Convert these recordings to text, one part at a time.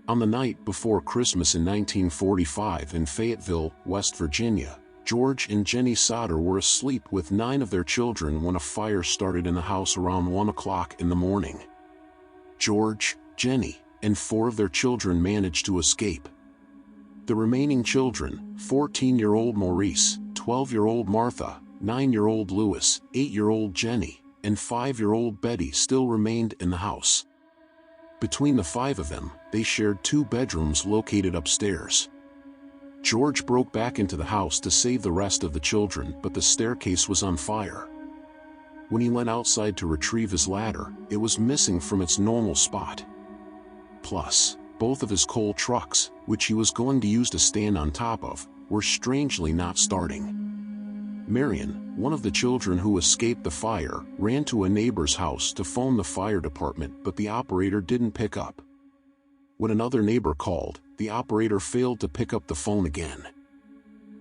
On the night before Christmas in 1945 in Fayetteville, West Virginia, George and Jenny Sodder were asleep with 9 of their children when a fire started in the house around 1 o'clock in the morning. George, Jenny, and 4 of their children managed to escape. The remaining children, 14-year-old Maurice, 12-year-old Martha, 9-year-old Louis, 8-year-old Jenny, and 5-year-old Betty still remained in the house. Between the 5 of them, they shared 2 bedrooms located upstairs. George broke back into the house to save the rest of the children, but the staircase was on fire. When he went outside to retrieve his ladder, it was missing from its normal spot. Plus, both of his coal trucks, which he was going to use to stand on top of, were strangely not starting. Marion, one of the children who escaped the fire, ran to a neighbor's house to phone the fire department, but the operator didn't pick up. When another neighbor called, the operator failed to pick up the phone again.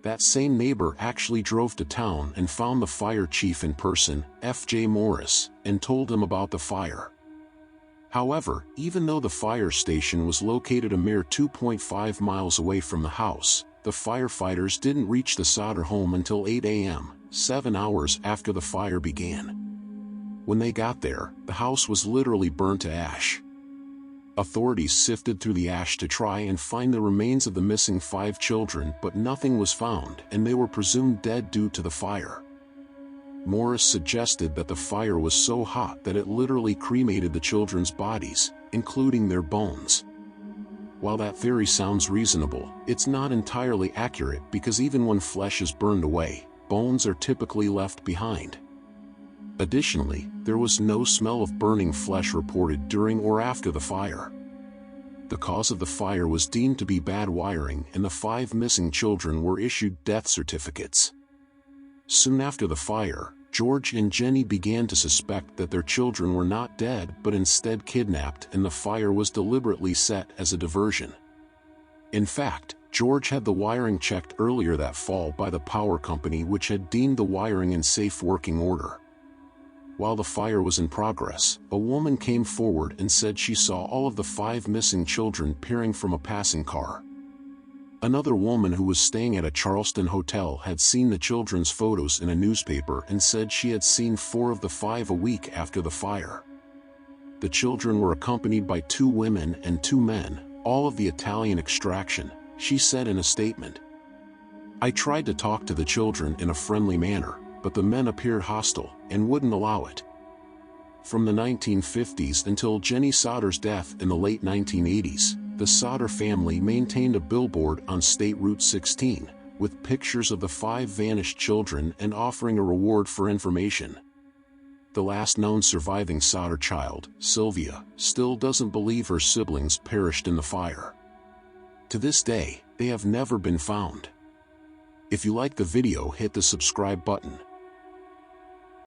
That same neighbor actually drove to town and found the fire chief in person, F.J. Morris, and told him about the fire. However, even though the fire station was located a mere 2.5 miles away from the house, the firefighters didn't reach the Sodder home until 8 a.m., 7 hours after the fire began. When they got there, the house was literally burned to ash. Authorities sifted through the ash to try and find the remains of the missing 5 children, but nothing was found, and they were presumed dead due to the fire. Morris suggested that the fire was so hot that it literally cremated the children's bodies, including their bones. While that theory sounds reasonable, it's not entirely accurate because even when flesh is burned away, bones are typically left behind. Additionally, there was no smell of burning flesh reported during or after the fire. The cause of the fire was deemed to be bad wiring, and the 5 missing children were issued death certificates. Soon after the fire, George and Jenny began to suspect that their children were not dead but instead kidnapped, and the fire was deliberately set as a diversion. In fact, George had the wiring checked earlier that fall by the power company, which had deemed the wiring in safe working order. While the fire was in progress, a woman came forward and said she saw all of the 5 missing children peering from a passing car. Another woman who was staying at a Charleston hotel had seen the children's photos in a newspaper and said she had seen 4 of the 5 a week after the fire. The children were accompanied by 2 women and 2 men, all of the Italian extraction, she said in a statement. "I tried to talk to the children in a friendly manner, but the men appeared hostile and wouldn't allow it." From the 1950s until Jenny Sodder's death in the late 1980s, the Sodder family maintained a billboard on State Route 16, with pictures of the 5 vanished children and offering a reward for information. The last known surviving Sodder child, Sylvia, still doesn't believe her siblings perished in the fire. To this day, they have never been found. If you like the video, hit the subscribe button.